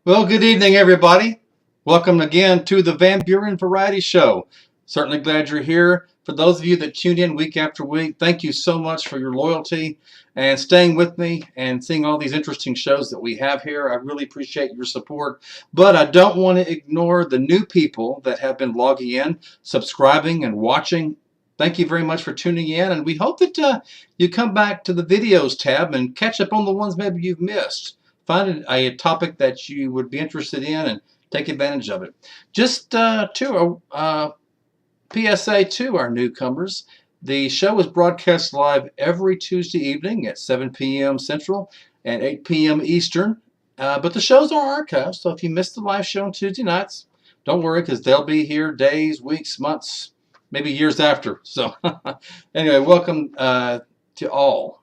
Well, good evening, everybody. Welcome again to the Van Buren Variety Show. Certainly glad you're here. For those of you that tune in week after week, thank you so much for your loyalty and staying with me and seeing all these interesting shows that we have here. I really appreciate your support. But I don't want to ignore the new people that have been logging in, subscribing, and watching. Thank you very much for tuning in, and we hope that you come back to the videos tab and catch up on the ones maybe you've missed. Find a topic that you would be interested in and take advantage of it. Just to PSA to our newcomers, the show is broadcast live every Tuesday evening at 7 p.m. Central and 8 p.m. Eastern. But the shows are archived, so if you missed the live show on Tuesday nights, don't worry, because they'll be here days, weeks, months, maybe years after. So anyway, welcome to all.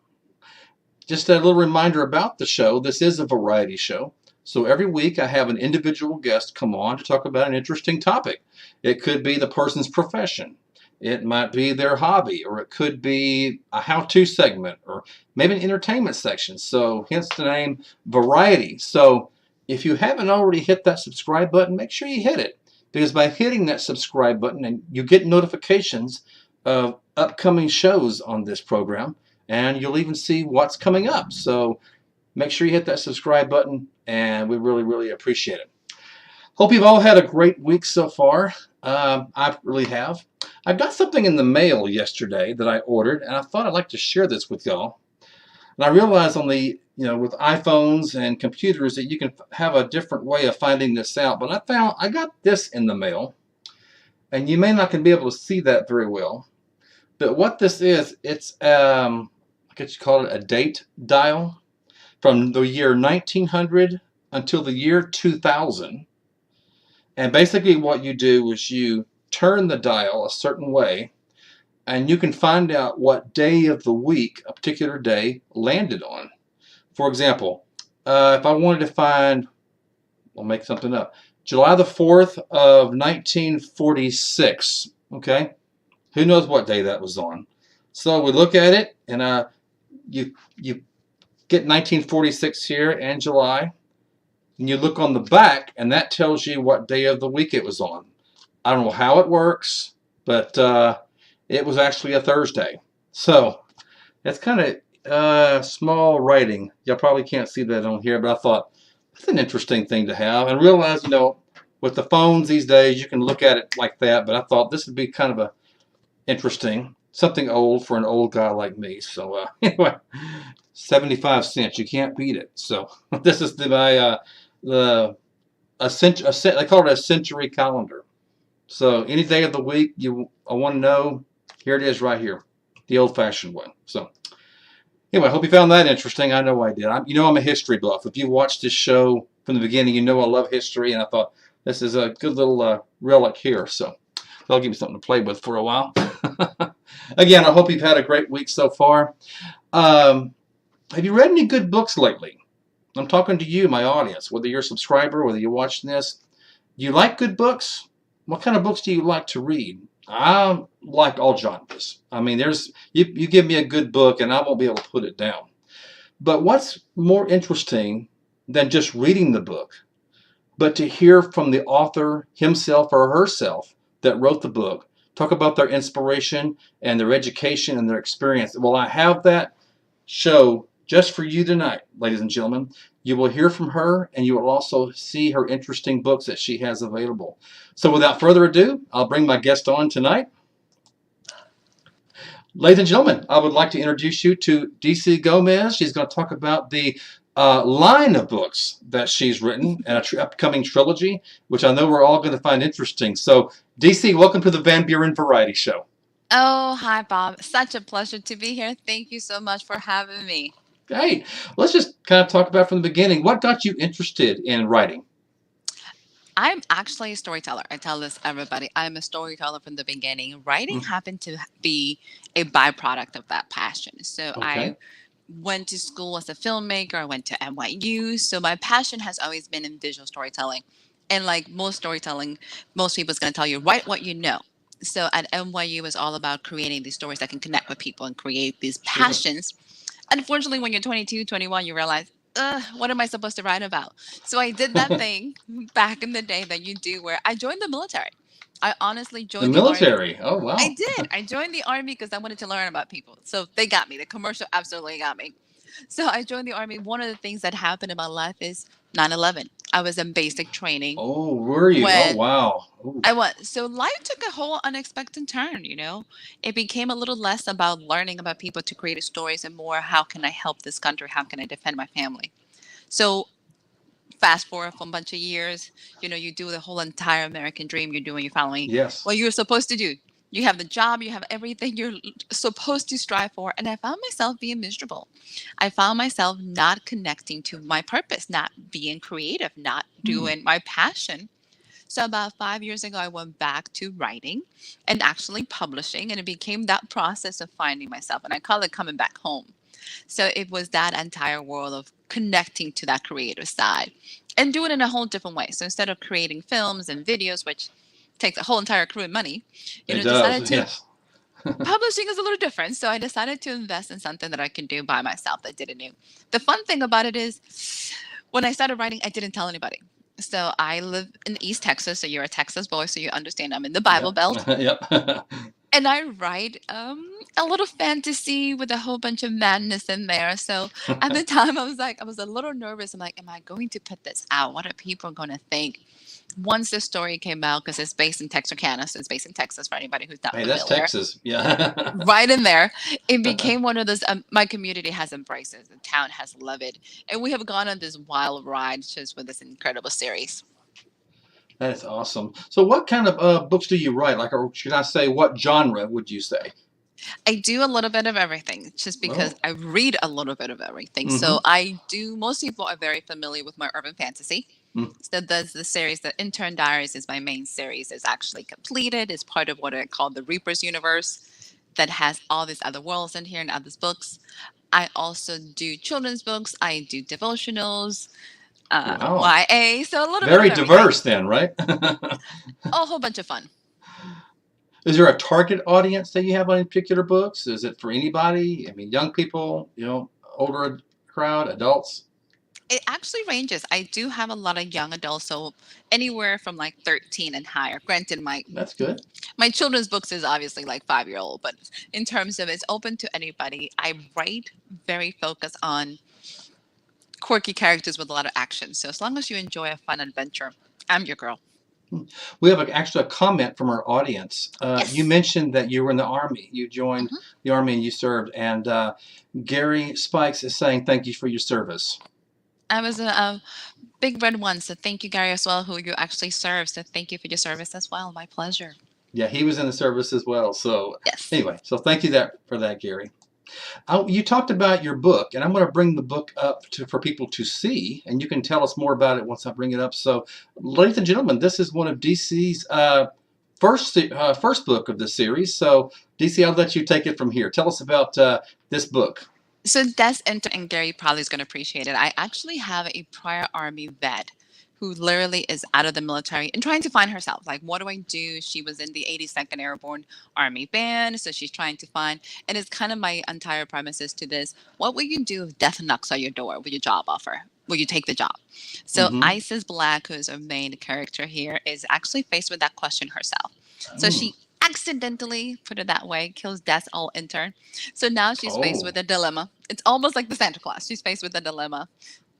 Just a little reminder about the show. This is a variety show. So every week I have an individual guest come on to talk about an interesting topic. It could be the person's profession. It might be their hobby, or it could be a how-to segment, or maybe an entertainment section. So hence the name Variety. So if you haven't already hit that subscribe button, make sure you hit it. Because by hitting that subscribe button, and you get notifications of upcoming shows on this program, and you'll even see what's coming up. So make sure you hit that subscribe button, and we really, really appreciate it. Hope you've all had a great week so far. I really have. I got something in the mail yesterday that I ordered, and I thought I'd like to share this with y'all. And I realized on the, with iPhones and computers that you can have a different way of finding this out. But I got this in the mail, and you may not be able to see that very well. But what this is, it's I guess you call it a date dial from the year 1900 until the year 2000. And basically what you do is you turn the dial a certain way, and you can find out what day of the week a particular day landed on. For example, if I wanted to find, I'll make something up, July the 4th of 1946, okay? Who knows what day that was on? So we look at it, and you get 1946 here and July, and you look on the back, and that tells you what day of the week it was on. I don't know how it works, but it was actually a Thursday. So it's kind of small writing. Y'all probably can't see that on here, but I thought that's an interesting thing to have, and realize, with the phones these days, you can look at it like that, but I thought this would be kind of a interesting, something old for an old guy like me. So anyway, 75 cents. You can't beat it. So this is they call it a century calendar. So any day of the week I want to know, here it is right here, the old-fashioned one. So anyway, I hope you found that interesting. I know I did. I'm a history buff. If you watched this show from the beginning, you know I love history, and I thought this is a good little relic here. So that'll give you something to play with for a while. Again, I hope you've had a great week so far. Have you read any good books lately? I'm talking to you, my audience, whether you're a subscriber, whether you're watching this. Do you like good books? What kind of books do you like to read? I like all genres. I mean, you give me a good book, and I won't be able to put it down. But what's more interesting than just reading the book, but to hear from the author himself or herself that wrote the book, talk about their inspiration and their education and their experience. Well, I have that show just for you tonight, ladies and gentlemen. You will hear from her, and you will also see her interesting books that she has available. So without further ado, I'll bring my guest on tonight. Ladies and gentlemen, I would like to introduce you to DC Gomez. She's going to talk about the line of books that she's written and an upcoming trilogy, which I know we're all going to find interesting. So, DC, welcome to the Van Buren Variety Show. Oh, hi, Bob. Such a pleasure to be here. Thank you so much for having me. Hey, let's just kind of talk about from the beginning. What got you interested in writing? I'm actually a storyteller. I tell this everybody. I'm a storyteller from the beginning. Writing Mm, happened to be a byproduct of that passion. So okay. I went to school as a filmmaker. I went to NYU. So my passion has always been in visual storytelling. And like most storytelling, most people's going to tell you, write what you know. So at NYU, was all about creating these stories that can connect with people and create these Sure. passions. Unfortunately, when you're 22, 21, you realize what am I supposed to write about? So I did that thing back in the day that you do where I joined the military. I honestly The joined the army. military. Oh, I wow. did. I joined the army because I wanted to learn about people. So they got me. The commercial absolutely got me. So I joined the army. One of the things that happened in my life is 9/11. I was in basic training Oh, were you? Oh, when wow. Ooh. I was. So life took a whole unexpected turn. It became a little less about learning about people to create stories and more how can I help this country? How can I defend my family? So fast forward for a bunch of years, you do the whole entire American dream. You're following Yes. what you're supposed to do. You have the job, you have everything you're supposed to strive for. And I found myself being miserable. I found myself not connecting to my purpose, not being creative, not Hmm. doing my passion. So about 5 years ago, I went back to writing and actually publishing, and it became that process of finding myself. And I call it coming back home. So it was that entire world of connecting to that creative side and do it in a whole different way. So instead of creating films and videos, which takes a whole entire crew and money, It decided does. to Yes. publishing is a little different. So I decided to invest in something that I can do by myself that didn't know. The fun thing about it is when I started writing, I didn't tell anybody. So I live in East Texas. So you're a Texas boy. So you understand I'm in the Bible Yep. Belt. Yep. And I write a little fantasy with a whole bunch of madness in there. So at the time, I was a little nervous. I'm like, am I going to put this out? What are people going to think? Once the story came out, because it's based in Texarkana, so it's based in Texas for anybody who's not Hey, that's familiar. Texas. Yeah. Right in there, it became one of those. My community has embraced it. The town has loved it, and we have gone on this wild ride just with this incredible series. That is awesome. So, what kind of books do you write? Like, or should I say, what genre would you say? I do a little bit of everything just because Oh. I read a little bit of everything. Mm-hmm. So I do, most people are very familiar with my urban fantasy. Mm. So that's the series, the Intern Diaries is my main series. It's actually completed. It's part of what I call the Reaper's universe that has all these other worlds in here and other books. I also do children's books. I do devotionals, Wow. YA, so a little bit of Very everything. diverse, then, right? A whole bunch of fun. Is there a target audience that you have on particular books? Is it for anybody? I mean, young people, older crowd, adults? It actually ranges. I do have a lot of young adults, so anywhere from like 13 and higher. Granted, my That's good. my children's books is obviously like 5-year old, but in terms of it's open to anybody. I write very focused on quirky characters with a lot of action. So as long as you enjoy a fun adventure, I'm your girl. We have actually a comment from our audience. You Yes. mentioned that you were in the Army. You joined Hmm. the Army and you served. And Gary Spikes is saying thank you for your service. I was a big red one, so thank you, Gary, as well, who you actually serve. So thank you for your service as well. My pleasure. Yeah, he was in the service as well. So Yes. anyway, so thank you for that, Gary. You talked about your book, and I'm going to bring the book up for people to see, and you can tell us more about it once I bring it up. So, ladies and gentlemen, this is one of DC's first book of the series. So, DC, I'll let you take it from here. Tell us about this book. So that's and Gary probably is going to appreciate it. I actually have a prior Army vet who literally is out of the military and trying to find herself. Like, what do I do? She was in the 82nd Airborne Army Band, so she's trying to find. And it's kind of my entire premises to this. What will you do if death knocks on your door with your job offer? Will you take the job? So Mm-hmm. Isis Black, who's our main character here, is actually faced with that question herself. So Mm. she accidentally, put it that way, kills Death's old intern. So now she's faced Oh. with a dilemma. It's almost like the Santa Claus. She's faced with a dilemma,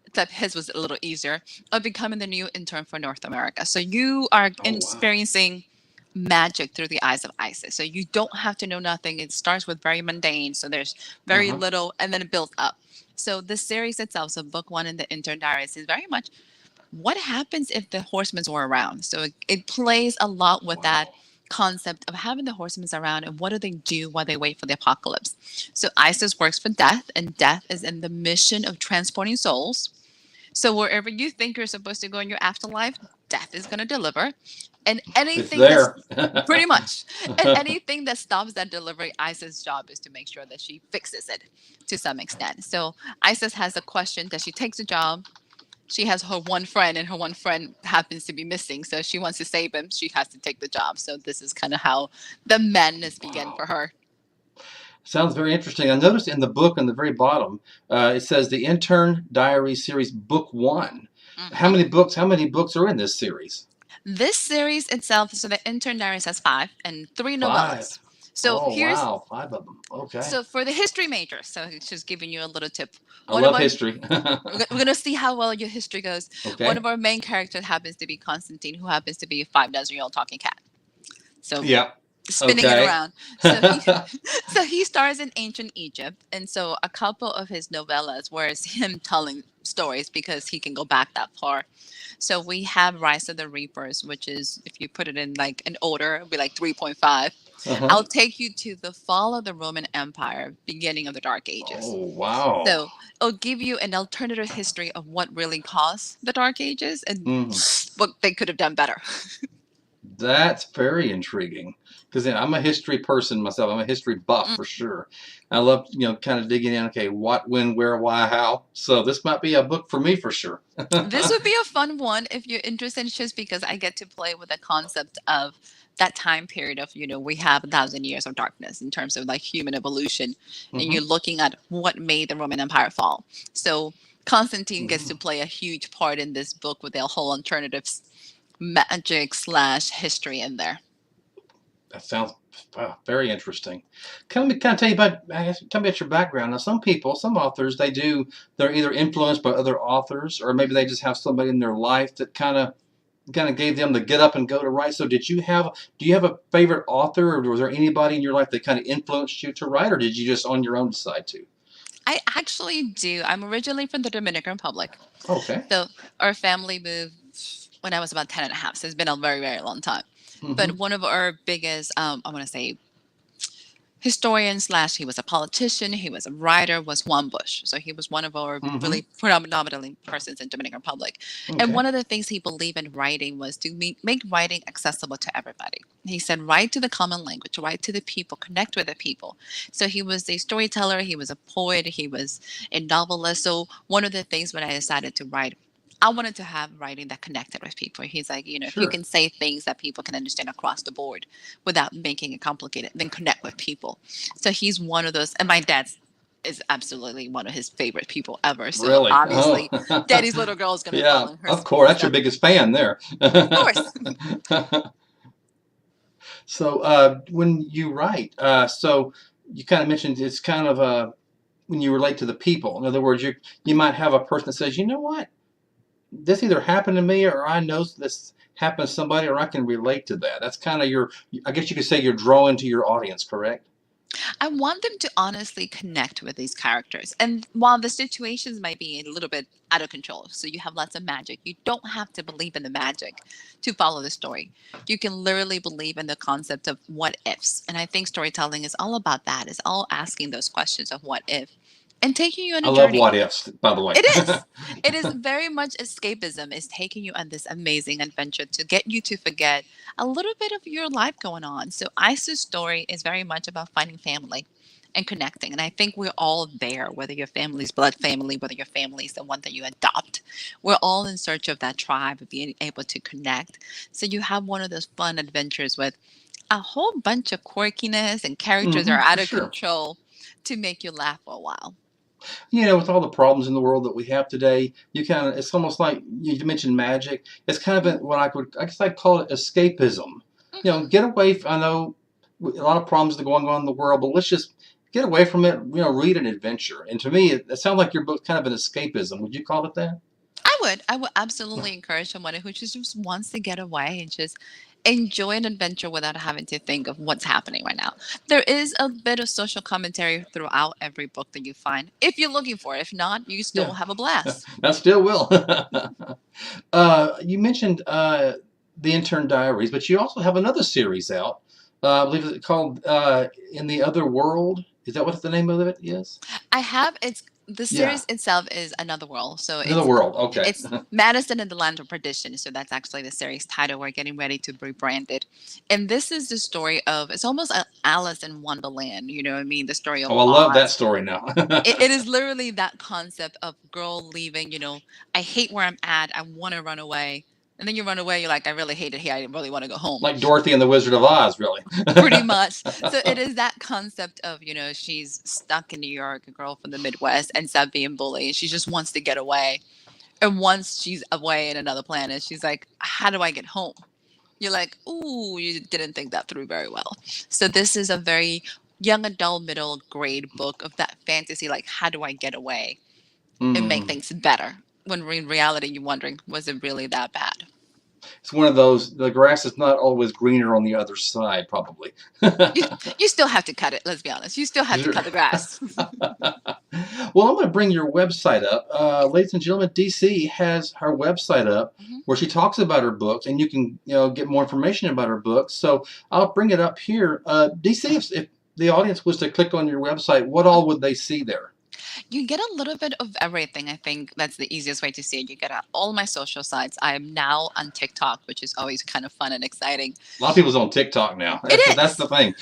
except his was a little easier, of becoming the new intern for North America. So you are Oh, wow. experiencing magic through the eyes of Isis. So you don't have to know nothing. It starts with very mundane. So there's very Uh-huh. little, and then it builds up. So the series itself, so book one in the Intern Diaries, is very much what happens if the horsemen were around. So it plays a lot with that Wow. concept of having the horsemen around and what do they do while they wait for the apocalypse. So Isis works for Death, and Death is in the mission of transporting souls. So wherever you think you're supposed to go in your afterlife, Death is going to deliver. And It's anything that's there. pretty much, and anything that stops that delivery, Isis' job is to make sure that she fixes it to some extent. So Isis has a question that she takes a job. She has her one friend, and her one friend happens to be missing. So she wants to save him. She has to take the job. So this is kind of how the madness began Wow. for her. Sounds very interesting. I noticed in the book on the very bottom, it says the Intern Diary Series Book One. How Hmm. many books? How many books are in this series? This series itself, so the Intern Diaries has five and three novellas. Five. So Oh here's wow, five of them. Okay. so for the history major, so it's just giving you a little tip. I One of love our history. we're gonna see how well your history goes. One Okay. of our main characters happens to be Constantine, who happens to be a 5 dozen-year-old talking cat. So Yep. spinning it Okay. around. So he so he stars in ancient Egypt, and so a couple of his novellas where it's him telling stories because he can go back that far. So we have Rise of the Reapers, which is if you put it in like an order, it'd be like 3.5. Uh-huh. I'll take you to the fall of the Roman Empire, beginning of the Dark Ages. Oh wow. So it'll give you an alternative history of what really caused the Dark Ages and Mm. what they could have done better. That's very intriguing because I'm a history person myself. I'm a history buff Mm. for sure. I love, kind of digging in. Okay, what, when, where, why, how. So this might be a book for me for sure. This would be a fun one if you're interested, just because I get to play with the concept of that time period of, we have 1,000 years of darkness in terms of like human evolution, and you're Hmm. looking at what made the Roman Empire fall. So Constantine gets Hmm. to play a huge part in this book with their whole alternatives magic slash history in there. That sounds very interesting. Can I tell you about? I guess, tell me about your background. Now, some people, some authors, they're either influenced by other authors, or maybe they just have somebody in their life that kind of gave them the get up and go to write. So do you have a favorite author, or was there anybody in your life that kind of influenced you to write, or did you just on your own decide to? I actually do. I'm originally from the Dominican Republic. Okay. So our family moved when I was about 10 and a half. So it's been a very, very long time. Hmm. But one of our biggest, I want to say, historian slash he was a politician, he was a writer, was Juan Bush. So he was one of our Hmm. really predominantly persons in Dominican Republic. And Okay. one of the things he believed in writing was to make writing accessible to everybody. He said, write to the common language, write to the people, connect with the people. So he was a storyteller, he was a poet, he was a novelist. So one of the things when I decided to write, I wanted to have writing that connected with people. He's like, if you Sure. can say things that people can understand across the board without making it complicated, then connect with people. So he's one of those, and my dad's is absolutely one of his favorite people ever. So Really? Oh. obviously, Daddy's little girl is going to Yeah. follow in her Of course, that's your footsteps. biggest fan there. Of course. So when you write, so you kind of mentioned it's kind of when you relate to the people. In other words, you might have a person that says, you know what, this either happened to me, or I know this happened to somebody, or I can relate to that. That's kind of I guess you could say you're drawing to your audience, correct? I want them to honestly connect with these characters. And while the situations might be a little bit out of control, so you have lots of magic, you don't have to believe in the magic to follow the story. You can literally believe in the concept of what ifs. And I think storytelling is all about that, is all asking those questions of what if and taking you on I a love journey. what ifs, by the way. It is. It is very much escapism. Is taking you on this amazing adventure to get you to forget a little bit of your life going on. So Isa's story is very much about finding family and connecting. And I think we're all there, whether your family's blood family, whether your family's the one that you adopt. We're all in search of that tribe of being able to connect. So you have one of those fun adventures with a whole bunch of quirkiness and characters are out For of sure. control to make you laugh for a while. With all the problems in the world that we have today, it's almost like you mentioned magic. It's kind of what I guess I'd call it escapism. Mhm. Get away. I know a lot of problems that are going on in the world, but let's just get away from it. Read an adventure. And to me, it sounds like your book's kind of an escapism. Would you call it that? I would absolutely encourage someone who just wants to get away and just enjoy an adventure without having to think of what's happening right now. There is a bit of social commentary throughout every book that you find, if you're looking for it. If not, you still Yeah, have a blast. I still will. You mentioned the Intern Diaries, but you also have another series out. I believe it's called In the Other World. Is that what the name of it is? I have it's the Yeah, series itself is Another World. So Another World. Okay. it's Madison and the Land of Perdition. So that's actually the series title. We're getting ready to rebrand it. And this is the story of it's almost a Alice in Wonderland, you know what I mean? The story of Oh, I love that Oz. story now. It is literally that concept of girl leaving, I hate where I'm at. I want to run away. And then you run away. You're like, I really hate it here. I really want to go home. Like Dorothy and the Wizard of Oz, really. Pretty much. So it is that concept of, she's stuck in New York, a girl from the Midwest, ends up being bullied. She just wants to get away. And once she's away in another planet, she's like, how do I get home? You're like, ooh, you didn't think that through very well. So this is a very young adult, middle grade book of that fantasy, like, how do I get away and make things better? When in reality, you're wondering, was it really that bad? It's one of those, the grass is not always greener on the other side, probably. You still have to cut it, let's be honest. You still have to cut the grass. Well, I'm going to bring your website up. Ladies and gentlemen, DC has her website up where she talks about her books, and you can get more information about her books. So I'll bring it up here. DC, if the audience was to click on your website, what all would they see there? You get a little bit of everything. I think that's the easiest way to see it. You get all my social sites. I am now on TikTok, which is always kind of fun and exciting. A lot of people's on TikTok now. That's the thing.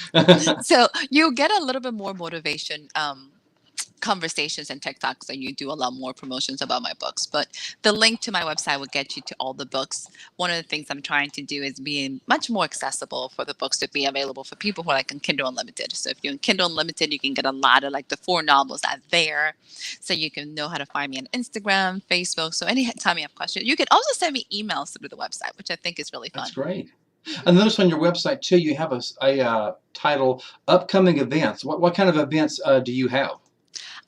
So you get a little bit more motivation conversations and TikToks, and you do a lot more promotions about my books. But the link to my website will get you to all the books. One of the things I'm trying to do is be much more accessible for the books to be available for people who are like on Kindle Unlimited. So if you're on Kindle Unlimited, you can get a lot of like the 4 novels out there. So you can know how to find me on Instagram, Facebook. So anytime you have questions, you can also send me emails through the website, which I think is really fun. That's great. I notice on your website too, you have a title, Upcoming Events. What kind of events do you have?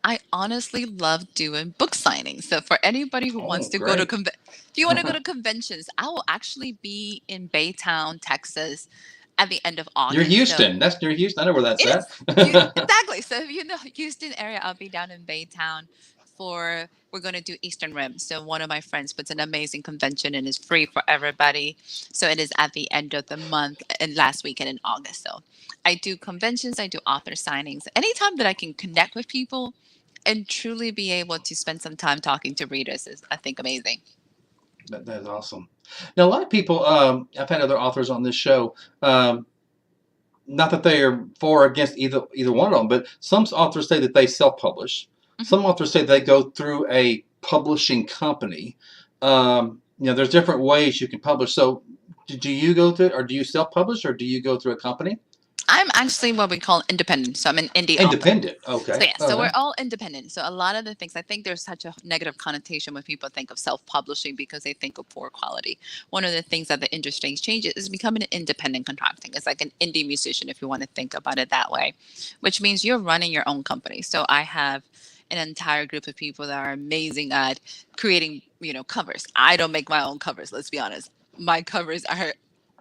I honestly love doing book signings. So for anybody who wants to go to if you want to go to conventions, I will actually be in Baytown, Texas at the end of August. You're Houston. That's near Houston. I know where that's at. Exactly. So if you know Houston area, I'll be down in Baytown we're going to do Eastern Rim. So one of my friends puts an amazing convention and is free for everybody. So it is at the end of the month and last weekend in August. So I do conventions, I do author signings. Anytime that I can connect with people and truly be able to spend some time talking to readers is, I think, amazing. That is awesome. Now, a lot of people, I've had other authors on this show, not that they are for or against either one of them, but some authors say that they self-publish. Some authors say they go through a publishing company. There's different ways you can publish. So do you go through, or do you self-publish, or do you go through a company? I'm actually what we call independent. So I'm an indie Independent, author. okay. So we're all independent. So a lot of the things, I think there's such a negative connotation when people think of self-publishing because they think of poor quality. One of the things that the industry changes is becoming an independent contracting. It's like an indie musician, if you want to think about it that way, which means you're running your own company. So I have an entire group of people that are amazing at creating, covers. I don't make my own covers, let's be honest. My covers are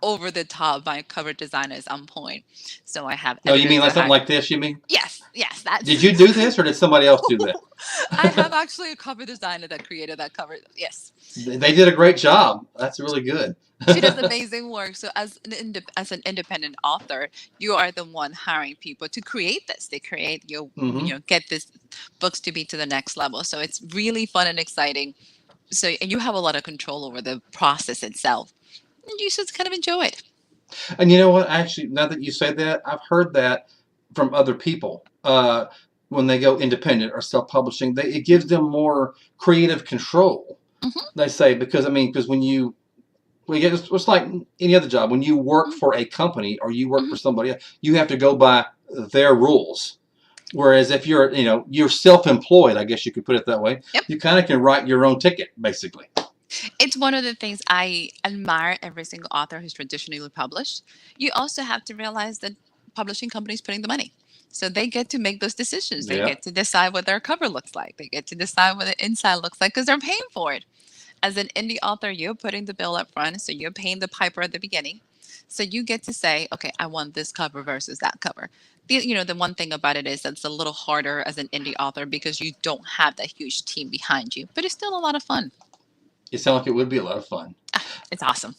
over the top. My cover designer is on point. So I have. No, you mean like something like this? You mean? Yes. That's. Did you do this, or did somebody else do that? I have actually a cover designer that created that cover. Yes. They did a great job. That's really good. She does amazing work. So as an independent author, you are the one hiring people to create this. They create get this books to be to the next level. So it's really fun and exciting. So and you have a lot of control over the process itself. And you should kind of enjoy it. And you know what? Actually, now that you say that, I've heard that from other people. When they go independent or self-publishing, it gives them more creative control. They say because when it's like any other job. When you work for a company or you work for somebody else, you have to go by their rules. Whereas if you're self-employed, I guess you could put it that way. Yep. You kind of can write your own ticket, basically. It's one of the things I admire every single author who's traditionally published. You also have to realize that publishing companies putting the money. So they get to make those decisions. They get to decide what their cover looks like. They get to decide what the inside looks like because they're paying for it. As an indie author, you're putting the bill up front. So you're paying the piper at the beginning. So you get to say, okay, I want this cover versus that cover. The one thing about it is that it's a little harder as an indie author because you don't have that huge team behind you. But it's still a lot of fun. It sounds like it would be a lot of fun. It's awesome.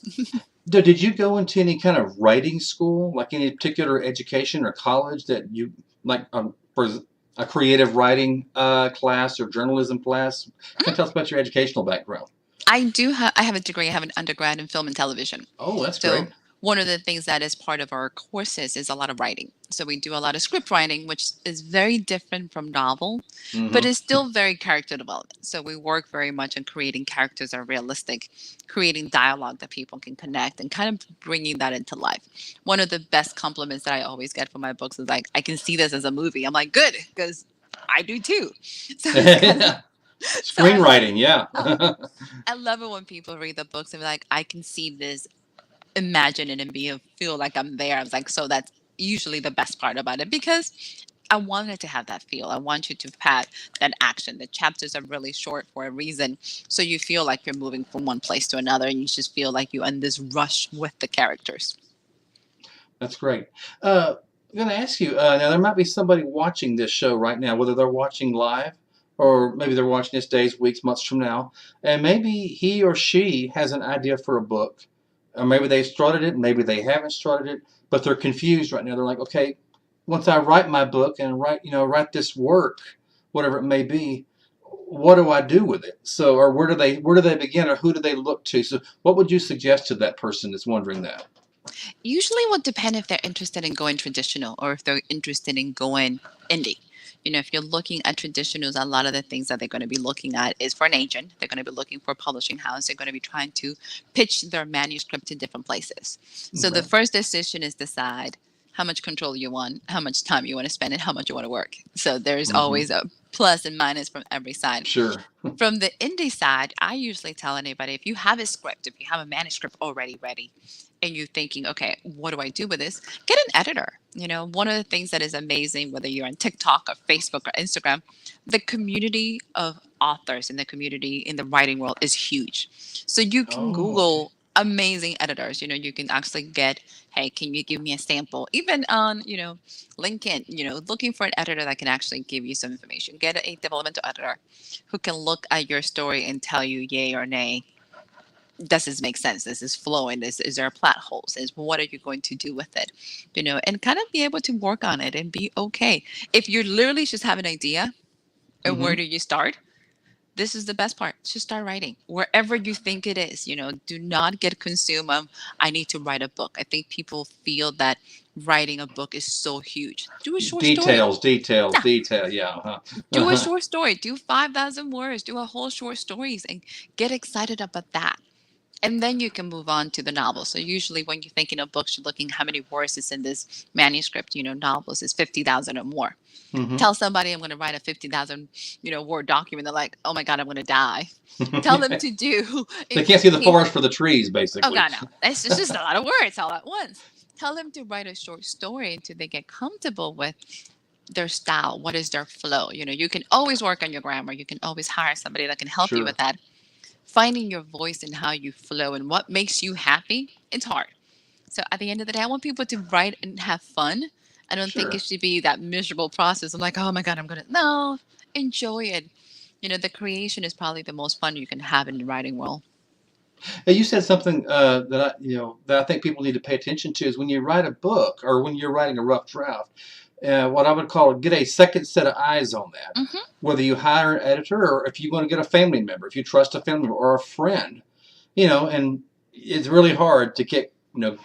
Did you go into any kind of writing school, like any particular education or college that you like for a creative writing class or journalism class? Can you tell us about your educational background? I have a degree. I have an undergrad in film and television. Oh, that's great. one of the things that is part of our courses is a lot of writing. So we do a lot of script writing, which is very different from novel, but Mm-hmm. is still very character development. So we work very much on creating characters that are realistic, creating dialogue that people can connect, and kind of bringing that into life. One of the best compliments that I always get from my books is like, I can see this as a movie. I'm like, good, because I do too. So it's kind of so I love Screenwriting, yeah. oh, I love it when people read the books and be like, I can see this, imagine it, and feel like I'm there. I was like, so that's usually the best part about it because I wanted to have that feel. I want you to have had that action. The chapters are really short for a reason. So you feel like you're moving from one place to another and you just feel like you're in this rush with the characters. That's great. I'm going to ask you now, there might be somebody watching this show right now, whether they're watching live or maybe they're watching this days, weeks, months from now, and maybe he or she has an idea for a book, or maybe they've started it, maybe they haven't started it, but they're confused right now. They're like, okay, once I write my book and write this work, whatever it may be, what do I do with it? So, or where do they begin, or who do they look to? So, what would you suggest to that person that's wondering that? Usually would depend if they're interested in going traditional or if they're interested in going indie. If you're looking at traditionals, a lot of the things that they're going to be looking at is for an agent. They're going to be looking for a publishing house. They're going to be trying to pitch their manuscript to different places. So the Okay. first decision is decide how much control you want, how much time you want to spend, and how much you want to work. So there's Mm-hmm. always a plus and minus from every side. Sure. From the indie side, I usually tell anybody if you have a script, if you have a manuscript already ready, and you're thinking, okay, what do I do with this? Get an editor. One of the things that is amazing, whether you're on TikTok or Facebook or Instagram, the community of authors in the community in the writing world is huge. So you can Oh, okay. Google amazing editors. You can actually get, hey, can you give me a sample? Even on, LinkedIn, looking for an editor that can actually give you some information. Get a developmental editor who can look at your story and tell you yay or nay. Does this make sense? This is flowing. This is there plot holes? Is what are you going to do with it? And kind of be able to work on it and be okay. If you literally just have an idea and where Mm-hmm. do you start? This is the best part. Just start writing wherever you think it is. Do not get consumed of, I need to write a book. I think people feel that writing a book is so huge. Do a short story. Details, details, Yeah. detail. Yeah. Do a Uh-huh. short story. Do 5,000 words. Do a whole short stories and get excited about that. And then you can move on to the novel. So usually when you're thinking of books, you're looking how many words is in this manuscript. Novels is 50,000 or more. Mm-hmm. Tell somebody I'm going to write a 50,000, word document. They're like, oh my God, I'm going to die. Tell them to do a They can't see the 15. forest for the trees, Oh basically. God, no. It's just a lot of words all at once. Tell them to write a short story until they get comfortable with their style. What is their flow? You can always work on your grammar. You can always hire somebody that can help you with Sure. that. Finding your voice and how you flow and what makes you happy, it's hard. So at the end of the day, I want people to write and have fun. I don't think it Sure. should be that miserable process. I'm like, oh my God, no, enjoy it. The creation is probably the most fun you can have in the writing world. Hey, you said something that I think people need to pay attention to is when you write a book or when you're writing a rough draft, what I would call get a second set of eyes on that. Hmm. Whether you hire an editor or if you want to get a family member, if you trust a family member or a friend, and it's really hard to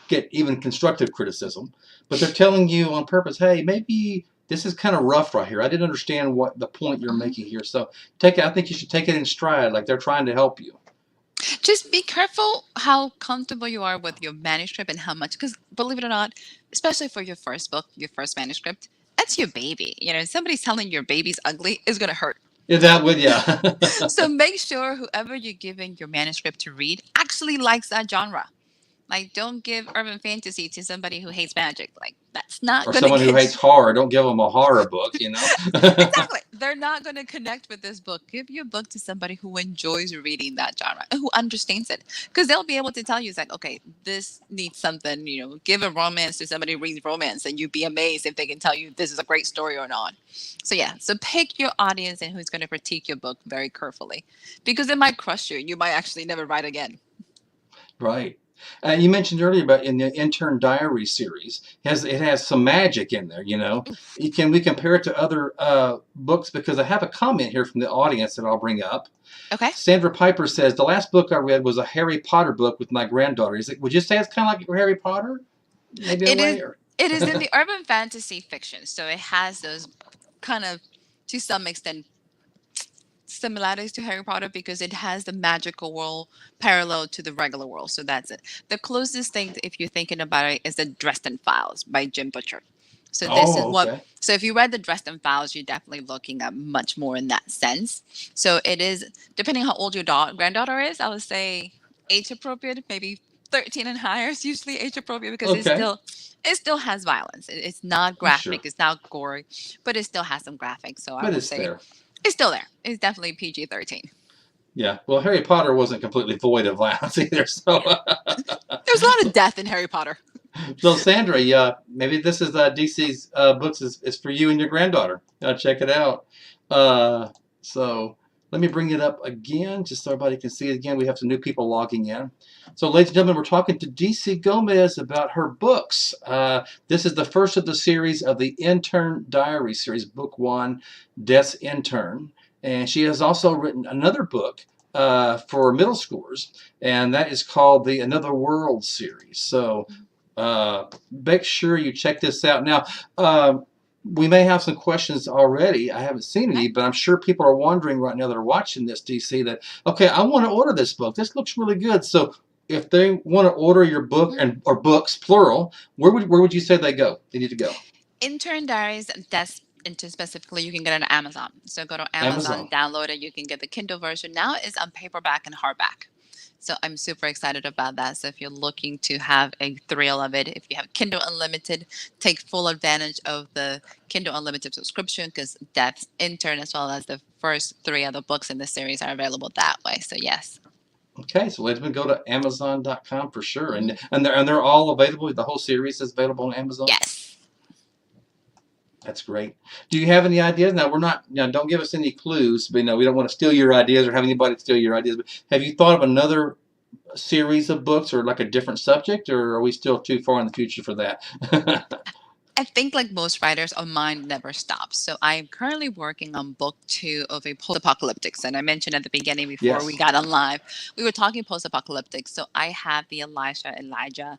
get even constructive criticism, but they're telling you on purpose, hey, maybe this is kind of rough right here. I didn't understand what the point you're Hmm. making here. So take it. I think you should take it in stride, like they're trying to help you. Just be careful how comfortable you are with your manuscript and how much, because believe it or not, especially for your first book, your first manuscript, that's your baby. Somebody's telling your baby's ugly is going to hurt. Is that would yeah. So make sure whoever you're giving your manuscript to read actually likes that genre. Like, don't give urban fantasy to somebody who hates magic. Like, that's not Or going to someone who get hates horror. Don't give them a horror book. exactly. They're not going to connect with this book. Give your book to somebody who enjoys reading that genre and who understands it. Because they'll be able to tell you, it's like, okay, this needs something, give a romance to somebody who reads romance, and you'd be amazed if they can tell you this is a great story or not. So, yeah, so pick your audience and who's going to critique your book very carefully because it might crush you. You might actually never write again. Right. You mentioned earlier about in the Intern Diary series, it has some magic in there. Can we compare it to other books? Because I have a comment here from the audience that I'll bring up. Okay. Sandra Piper says the last book I read was a Harry Potter book with my granddaughter. Would you say it's kind of like Harry Potter, maybe in a It is way? Or it is in the urban fantasy fiction, so it has those kind of, to some extent, similarities to Harry Potter because it has the magical world parallel to the regular world. So that's it. The closest thing, if you're thinking about it, is the Dresden Files by Jim Butcher. So this is oh, what. okay, So if you read the Dresden Files, you're definitely looking at much more in that sense. So it is, depending how old your granddaughter is, I would say age appropriate, maybe 13 and higher is usually age appropriate because okay, it still has violence. It's not sure, graphic, it's not gory, but it still has some graphics. So I but will it's say there. it's still there. It's definitely PG-13. Yeah. Well, Harry Potter wasn't completely void of violence either. So, There's a lot of death in Harry Potter. so Sandra, maybe this is DC's books is for you and your granddaughter. Check it out. So let me bring it up again, just so everybody can see it again. We have some new people logging in. So, ladies and gentlemen, we're talking to DC Gomez about her books. This is the first of the series of the Intern Diary series, Book One, Death's Intern. And she has also written another book for middle schoolers, and that is called the Another World series. So make sure you check this out. Now, we may have some questions already. I haven't seen any, Okay. but I'm sure people are wondering right now that are watching this, DC, that, okay, I want to order this book. This looks really good. So if they want to order your book or books, plural, where would you say they go? They need to go. Intern Diaries, that's into specifically, you can get it on Amazon. So go to Amazon, Amazon. download it. You can get the Kindle version. Now it's on paperback and hardback. So I'm super excited about that. So if you're looking to have a thrill of it, if you have Kindle Unlimited, take full advantage of the Kindle Unlimited subscription because that's Intern as well as the first three other books in the series are available that way. So yes. Okay, so let's go to Amazon.com for sure, Mhm. and they're all available. The whole series is available on Amazon. Yes. That's great. Do you have any ideas? Now we're not. Don't give us any clues. But we don't want to steal your ideas or have anybody steal your ideas. But have you thought of another series of books or like a different subject, or are we still too far in the future for that? I think, like most writers, our mind never stops. So I am currently working on book 2 of a post-apocalyptic. And I mentioned at the beginning before we Yes. got on live, we were talking post-apocalyptic. So I have the Elijah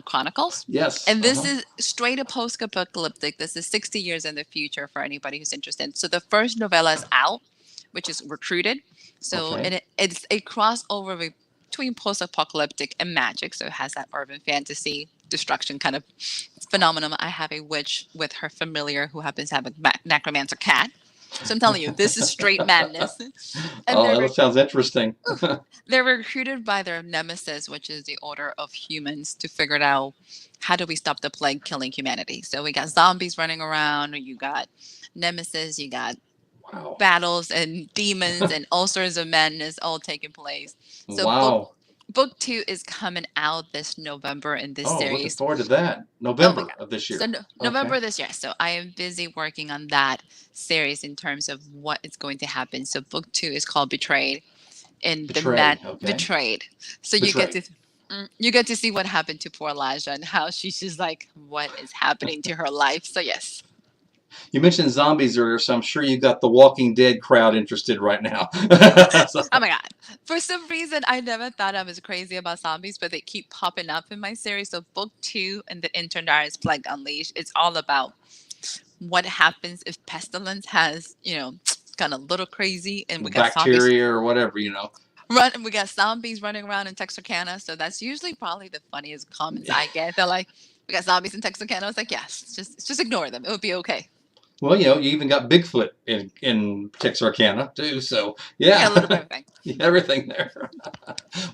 Chronicles, Yes. and this Uh-huh. is straight up post-apocalyptic. This is 60 years in the future for anybody who's interested. So the first novella is out, which is Recruited. So Okay. it's a crossover between post-apocalyptic and magic. So it has that urban fantasy destruction kind of phenomenon. I have a witch with her familiar who happens to have a necromancer cat. So I'm telling you, this is straight madness. And Oh, that sounds interesting. they're recruited by their nemesis, which is the Order of Humans, to figure it out how do we stop the plague killing humanity. So we got zombies running around, you got nemesis, you got Wow. battles and demons and all sorts of madness all taking place. So Wow. book 2 is coming out this November in this Oh, looking series. forward to that. Oh my November God. of this So year. Okay. November this year. So I am busy working on that series in terms of what is going to happen. So book 2 is called Betrayed, and the Betray. Okay. Betrayed. So Betray. you get to see what happened to poor Elijah and how she's just like, what is happening to her life. So yes. You mentioned zombies earlier, so I'm sure you got the Walking Dead crowd interested right now. So, Oh my God. For some reason, I never thought I was crazy about zombies, but they keep popping up in my series. So book 2 and the Intern Diaries Plague Unleashed, it's all about what happens if pestilence has, kind of little crazy, and we got zombies bacteria or whatever. we got zombies running around in Texarkana. So that's usually probably the funniest comments I get. They're like, we got zombies in Texarkana. I was like, yes, just ignore them. It would be okay. Well, you even got Bigfoot in Texarkana too. So We got a little yeah, bit of everything. everything there.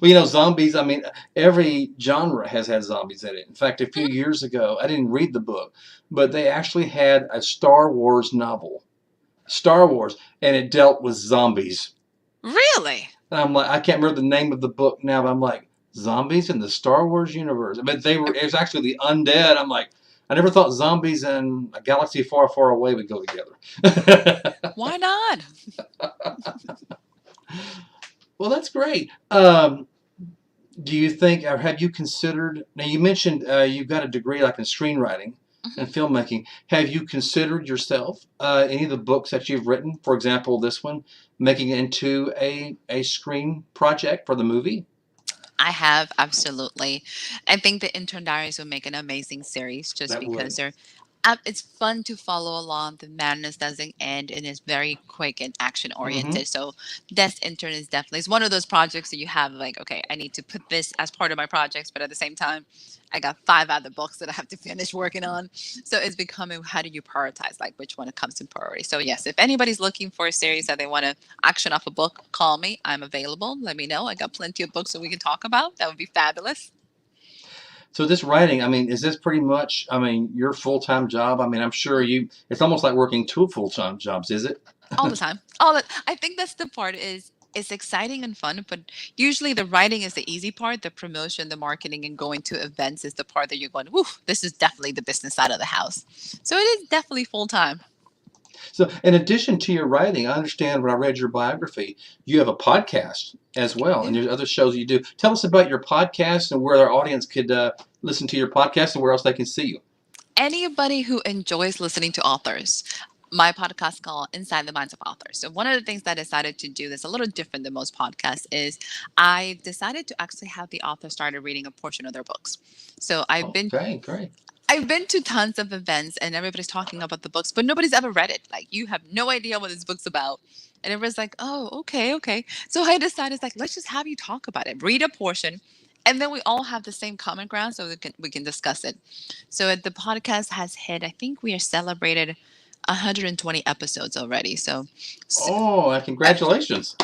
Well, zombies. I mean, every genre has had zombies in it. In fact, a few Mhm. years ago, I didn't read the book, but they actually had a Star Wars novel, Star Wars, and it dealt with zombies. Really? And I'm like, I can't remember the name of the book now, but I'm like, zombies in the Star Wars universe. But it was actually the undead. I'm like, I never thought zombies and a galaxy far, far away would go together. Why not? Well, that's great. Do you think, or have you considered? Now, you mentioned you've got a degree like in screenwriting and Mhm. filmmaking. Have you considered yourself any of the books that you've written? For example, this one, making it into a screen project for the movie. I have absolutely. I think the Intern Diaries will make an amazing series just That because would. they're. It's fun to follow along. The madness doesn't end, and it's very quick and action Mm-hmm. oriented. So, this Intern is definitely it's one of those projects that you have like, okay, I need to put this as part of my projects, but at the same time, I got 5 other books that I have to finish working on. So it's becoming how do you prioritize like which one it comes in priority. So yes, if anybody's looking for a series that they want to action off a book, call me. I'm available. Let me know. I got plenty of books that we can talk about. That would be fabulous. So this writing, I mean, is this pretty much, I mean, your full-time job? I mean, I'm sure it's almost like working two full-time jobs, is it? All the time. All that I think that's the part is it's exciting and fun, but usually the writing is the easy part. The promotion, the marketing, and going to events is the part that you're going, woof, this is definitely the business side of the house. So it is definitely full time. So in addition to your writing, I understand when I read your biography, you have a podcast as I well, and do. there's other shows you do. Tell us about your podcast and where our audience could listen to your podcast and where else they can see you. Anybody who enjoys listening to authors, my podcast is called Inside the Minds of Authors. So one of the things that I decided to do that's a little different than most podcasts is I decided to actually have the author started reading a portion of their books. So Okay, great. I've been to tons of events and everybody's talking about the books, but nobody's ever read it. Like you have no idea what this book's about. And everyone's like, oh, okay, okay. So I decided it's like, let's just have you talk about it. Read a portion. And then we all have the same common ground so we can discuss it. So the podcast has hit, I think we are celebrated 120 episodes already. So Oh, congratulations.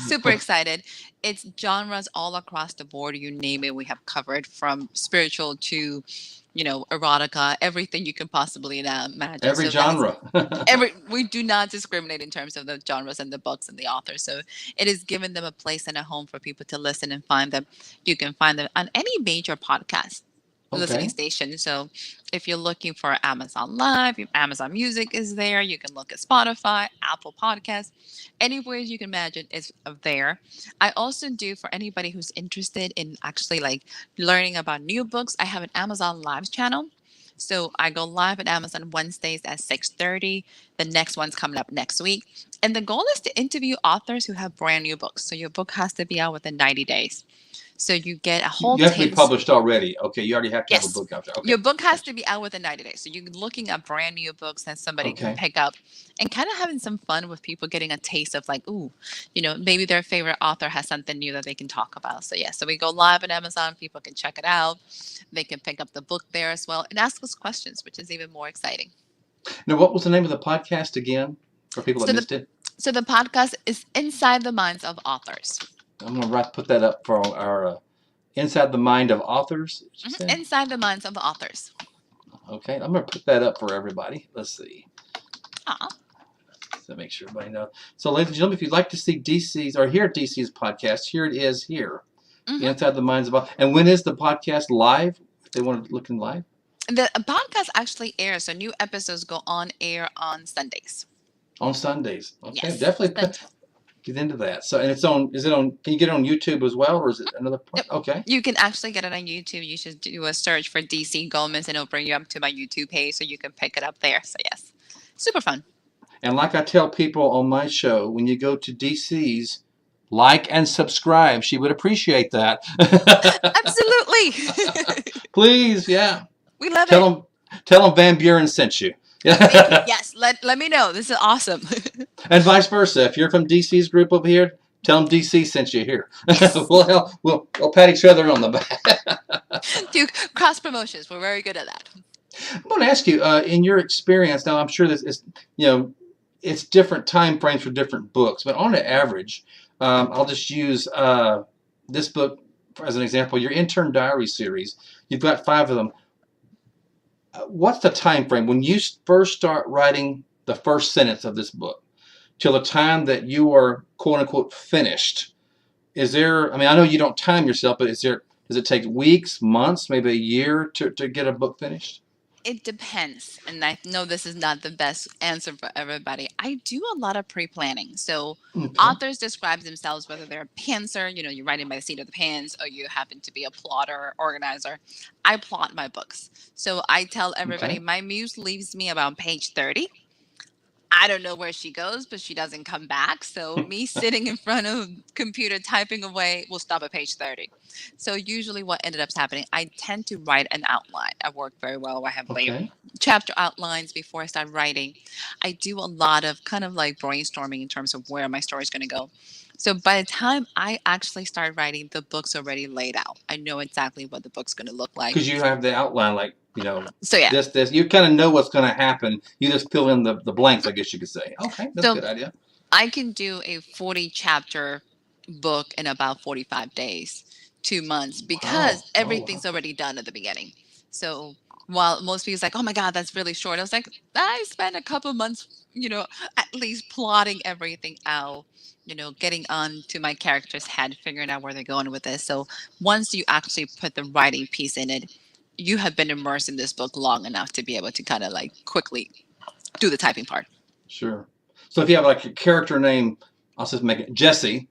super excited. It's genres all across the board. You name it, we have covered from spiritual to, erotica, everything you can possibly imagine. Every So that's genre. we do not discriminate in terms of the genres and the books and the authors. So it is giving them a place and a home for people to listen and find them. You can find them on any major podcast listening Okay. station. So if you're looking for Amazon Live, Amazon Music is there. You can look at Spotify, Apple Podcasts, anywhere you can imagine is there. I also do for anybody who's interested in actually like learning about new books. I have an Amazon Live channel. So I go live at Amazon Wednesdays at 6:30. The next one's coming up next week. And the goal is to interview authors who have brand new books. So your book has to be out within 90 days. So you get a whole You have to be taste. published already. Okay, you already have to have a Yes. book out there. Okay, Your book has gotcha. to be out within 90 days. So you're looking at brand new books that somebody can Okay. pick up and kind of having some fun with people getting a taste of like, ooh, maybe their favorite author has something new that they can talk about. So yeah, so we go live on Amazon. People can check it out. They can pick up the book there as well and ask us questions, which is even more exciting. Now, what was the name of the podcast again for people that So the missed it? so the podcast is Inside the Minds of Authors. I'm going to put that up for our Inside the Mind of Authors, did you say? Inside the Minds of the Authors. Okay, I'm going to put that up for everybody. Let's see. Aw. So make sure everybody knows. So, ladies and gentlemen, if you'd like to see DC's or hear DC's podcast, here it is here. Hmm. Inside the Minds of Authors. And when is the podcast live? If they want to look in live? The podcast actually airs, so new episodes go on air on Sundays. On Sundays. Okay, Yes. definitely get into that. So, and can you get it on YouTube as well, or is it another part? Yep. Okay. You can actually get it on YouTube. You should do a search for DC Gomez and it'll bring you up to my YouTube page so you can pick it up there. So, yes, super fun. And like I tell people on my show, when you go to DC's, like and subscribe. She would appreciate that. Absolutely. Please, yeah. We love Tell it. them, Van Buren sent you. Thank you. Yes, let me know. This is awesome. And vice versa. If you're from DC's group over here, tell them DC sent you here. Yes. we'll pat each other on the back. Do cross promotions. We're very good at that. I'm going to ask you, in your experience, now I'm sure this is, it's different time frames for different books, but on an average, I'll just use this book as an example. Your Intern Diary series, you've got 5 of them. What's the time frame when you first start writing the first sentence of this book till the time that you are quote unquote finished? Is there, I mean, I know you don't time yourself, but does it take weeks, months, maybe a year to get a book finished? It depends. And I know this is not the best answer for everybody. I do a lot of pre-planning. So Okay. authors describe themselves whether they're a pantser, you're writing by the seat of the pants, or you happen to be a plotter or organizer. I plot my books. So I tell everybody Okay. my muse leaves me about page 30. I don't know where she goes, but she doesn't come back. So me sitting in front of computer typing away will stop at page 30. So usually what ended up happening, I tend to write an outline. I work very well. I have laid Okay. chapter outlines before I start writing. I do a lot of kind of like brainstorming in terms of where my story is going to go. So by the time I actually start writing, the book's already laid out. I know exactly what the book's going to look like. Because you have the outline, like, So yeah. this. You kind of know what's going to happen. You just fill in the blanks, I guess you could say. Okay, that's a So good idea. I can do a 40 chapter book in about 45 days, 2 months, Wow. because Oh, wow. everything's already done at the beginning. So while most people's like, oh my God, that's really short. I was like, I spent a couple months, at least plotting everything out, getting on to my character's head, figuring out where they're going with this. So once you actually put the writing piece in it, you have been immersed in this book long enough to be able to kind of like quickly do the typing part. Sure. So if you have like a character name, I'll just make it Jesse.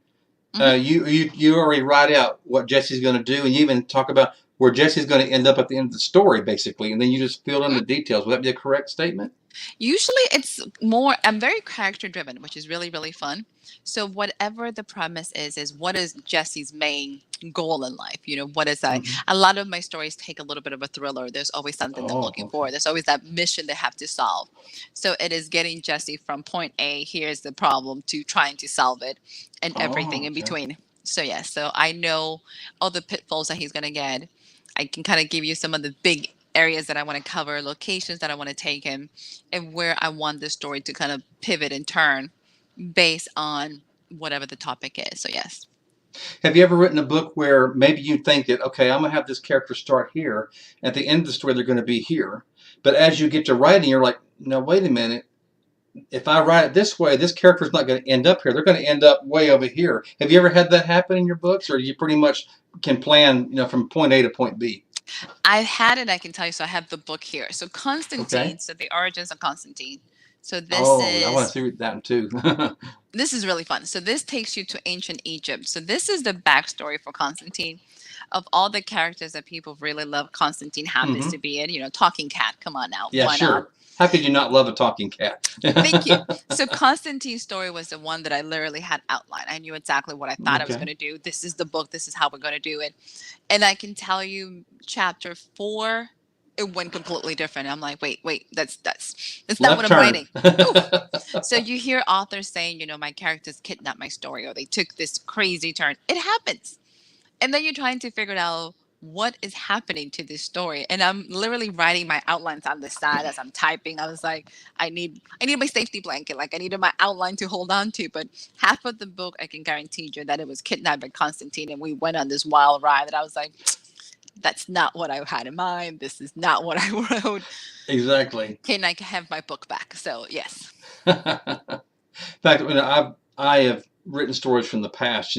Hmm. You already write out what Jesse's going to do, and you even talk about where Jesse's going to end up at the end of the story, basically, and then you just fill in the details. Would that be a correct statement? Usually it's more, I'm very character driven, which is really, really fun. So whatever the premise is what is Jesse's main goal in life? What is that? Mm-hmm. A lot of my stories take a little bit of a thriller. There's always something they're Oh, looking okay. for. There's always that mission they have to solve. So it is getting Jesse from point A, here's the problem, to trying to solve it and everything Oh, in okay. between. So yes, so I know all the pitfalls that he's gonna get. I can kind of give you some of the big areas that I want to cover, locations that I want to take him, and where I want the story to kind of pivot and turn based on whatever the topic is. So yes. Have you ever written a book where maybe you think that, okay, I'm going to have this character start here, at the end of the story, they're going to be here, but as you get to writing, you're like, no, wait a minute. If I write it this way, this character's not going to end up here. They're going to end up way over here. Have you ever had that happen in your books, or you pretty much can plan, from point A to point B? I've had it, I can tell you. So I have the book here. So Okay. Constantine, so the origins of Constantine. So Oh, I want to see that one too. this is really fun. So this takes you to ancient Egypt. So this is the backstory for Constantine. Of all the characters that people really love, Constantine happens Hmm. to be it. Talking cat. Come on now, Yeah, why not? sure. How could you not love a talking cat? Thank you. So Constantine's story was the one that I literally had outlined. I knew exactly what I thought I was going Okay. to do. This is the book. This is how we're going to do it. And I can tell you, chapter 4, it went completely different. I'm like, wait, that's not what Left I'm turn. writing. Oof. So you hear authors saying, my characters kidnapped my story, or they took this crazy turn. It happens. And then you're trying to figure out what is happening to this story. And I'm literally writing my outlines on the side as I'm typing. I was like, I need my safety blanket. Like I needed my outline to hold on to. But half of the book, I can guarantee you that it was kidnapped by Constantine, and we went on this wild ride that I was like, that's not what I had in mind. This is not what I wrote. Exactly. Can I have my book back? So yes. In fact, I have written stories from the past,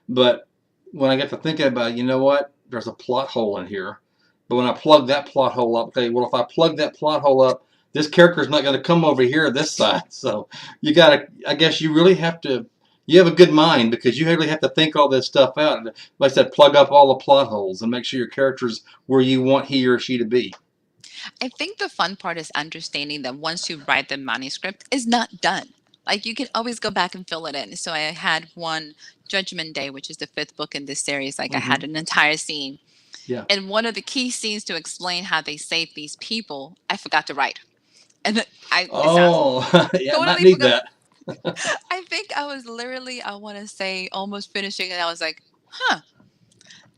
but when I get to thinking about it, you know what? There's a plot hole in here. But when I plug that plot hole up, okay, well, if I plug that plot hole up, this character's not going to come over here this side. So you got to, I guess you really have to, you have a good mind because you really have to think all this stuff out. Like I said, plug up all the plot holes and make sure your character's where you want he or she to be. I think the fun part is understanding that once you write the manuscript, it's not done. Like you can always go back and fill it in. So I had one Judgment Day, which is the fifth book in this series. Like I Hmm. had an entire scene. Yeah. And one of the key scenes to explain how they saved these people, I forgot to write. And it sounds Oh, yeah, might totally need forgot. that. I think I was literally, I want to say, almost finishing, and I was like, huh,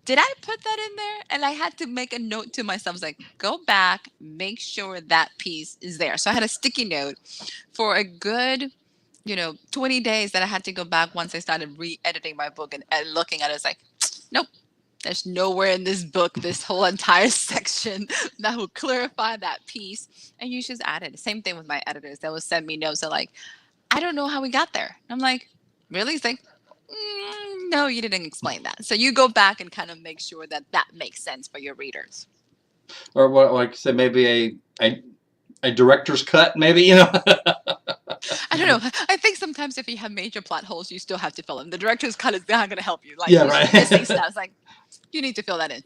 did I put that in there? And I had to make a note to myself. I was like, go back, make sure that piece is there. So I had a sticky note for a good, 20 days that I had to go back once I started re-editing my book and looking at it. It's like, nope, there's nowhere in this book, this whole entire section that will clarify that piece. And you just add it. Same thing with my editors. They will send me notes. They're like, I don't know how we got there. I'm like, really? It's like, no, you didn't explain that. So you go back and kind of make sure that that makes sense for your readers. Or what, like you said, maybe a director's cut, maybe, you know? I don't know. I think sometimes if you have major plot holes, you still have to fill them. The director's cut is not going to help you. Like Yeah, you're just missing right. stuff. It's like you need to fill that in.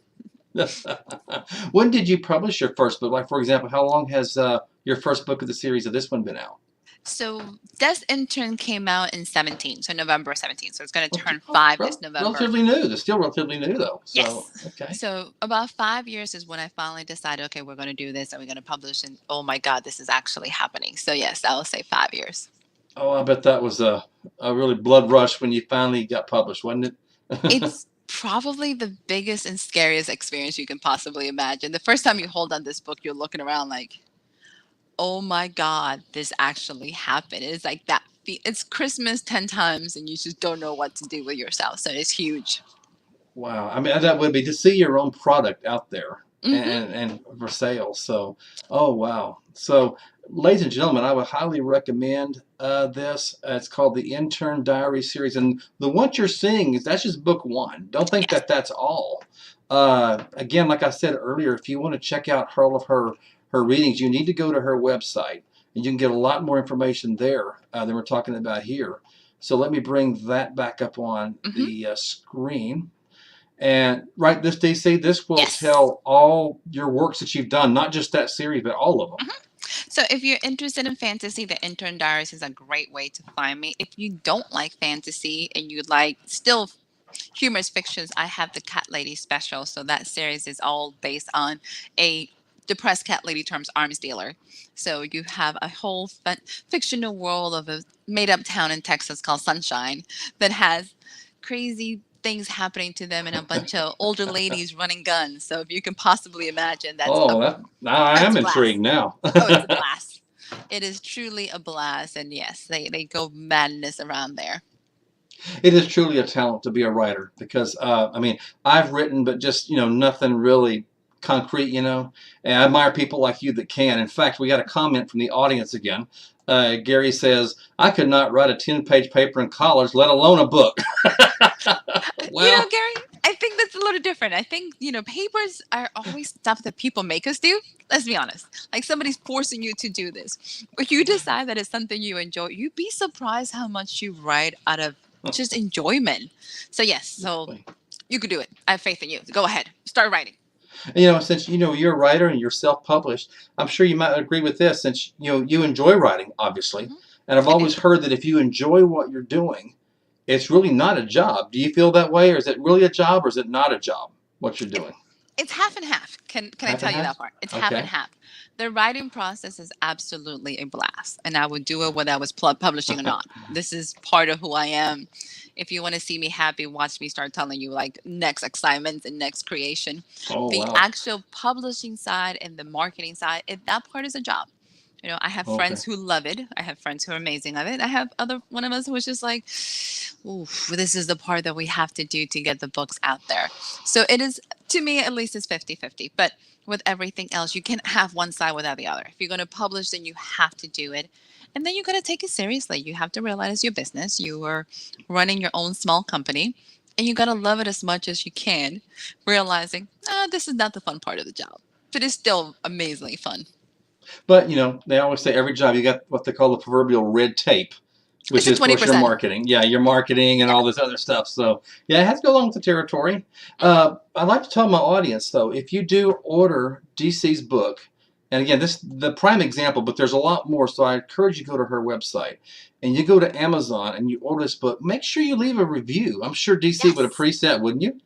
When did you publish your first book? Like, for example, how long has your first book of the series of this one been out? So this intern came out in 17, so November 17. So it's going to Oh, turn 5 this November. relatively new. It's still relatively new, though. So, Yes. okay. So about 5 years is when I finally decided, okay, we're going to do this and we're going to publish. And oh my God, this is actually happening. So yes, I will say 5 years. Oh, I bet that was a really blood rush when you finally got published, wasn't it? It's probably the biggest and scariest experience you can possibly imagine. The first time you hold on this book, you're looking around like, oh my God, this actually happened. It's like that. It's Christmas 10 times and you just don't know what to do with yourself. So it's huge. Wow. I mean, that would be to see your own product out there Hmm. and for sale. So, oh, wow. So, ladies and gentlemen, I would highly recommend this. It's called the Intern Diary series. And the one you're seeing is that's just book one. Don't think Yes. that that's all. Again, like I said earlier, if you want to check out all of her readings, you need to go to her website. And you can get a lot more information there than we're talking about here. So let me bring that back up on Hmm. the screen. And right, this DC, this will Yes. tell all your works that you've done, not just that series, but all of them. Mhm. So if you're interested in fantasy, the Intern Diaries is a great way to find me. If you don't like fantasy and you like still humorous fictions, I have the Cat Lady special. So that series is all based on a depressed cat lady turns arms dealer. So you have a whole fictional world of a made up town in Texas called Sunshine that has crazy things happening to them and a bunch of older ladies running guns. So if you can possibly imagine, Oh, now I that's am a blast. intrigued now. Oh, it's a blast. It is truly a blast. And yes, they go madness around there. It is truly a talent to be a writer because, I mean, I've written, but just, nothing really concrete, and I admire people like you that can. In fact, we got a comment from the audience again. Gary says, I could not write a 10-page paper in college, let alone a book. Well, Gary, I think that's a little different. I think, papers are always stuff that people make us do. Let's be honest. Like somebody's forcing you to do this. But you decide that it's something you enjoy. You'd be surprised how much you write out of just enjoyment. So, yes, so you could do it. I have faith in you. Go ahead. Start writing. since you're a writer and you're self-published, I'm sure you might agree with this since you enjoy writing, obviously. Mhm. And I've I do. always heard that if you enjoy what you're doing, it's really not a job. Do you feel that way, or is it really a job, or is it not a job? What you're It, doing? it's half and half. Can I Half and tell you half. that part? It's half and Okay. half. The writing process is absolutely a blast, and I would do it whether I was publishing or not. This is part of who I am. If you want to see me happy, watch me start telling you like next assignments and next creation. Oh The wow. actual publishing side and the marketing side, that part is a job. I have Okay. friends who love it. I have friends who are amazing of it. I have other one of us who was just like, ooh, this is the part that we have to do to get the books out there. So it is, to me at least, it's 50-50. But with everything else, you can't have one side without the other. If you're going to publish, then you have to do it. And then you got to take it seriously. You have to realize your business. You are running your own small company and you got to love it as much as you can, realizing, this is not the fun part of the job, but it's still amazingly fun. But they always say every job you got what they call the proverbial red tape, which It's a is of course your 20%. marketing. Yeah, your marketing and Yeah. all this other stuff. So yeah, it has to go along with the territory. I'd like to tell my audience though, if you do order DC's book, and again, this the prime example, but there's a lot more. So I encourage you to go to her website, and you go to Amazon and you order this book. Make sure you leave a review. I'm sure DC would Yes. appreciate that, wouldn't you?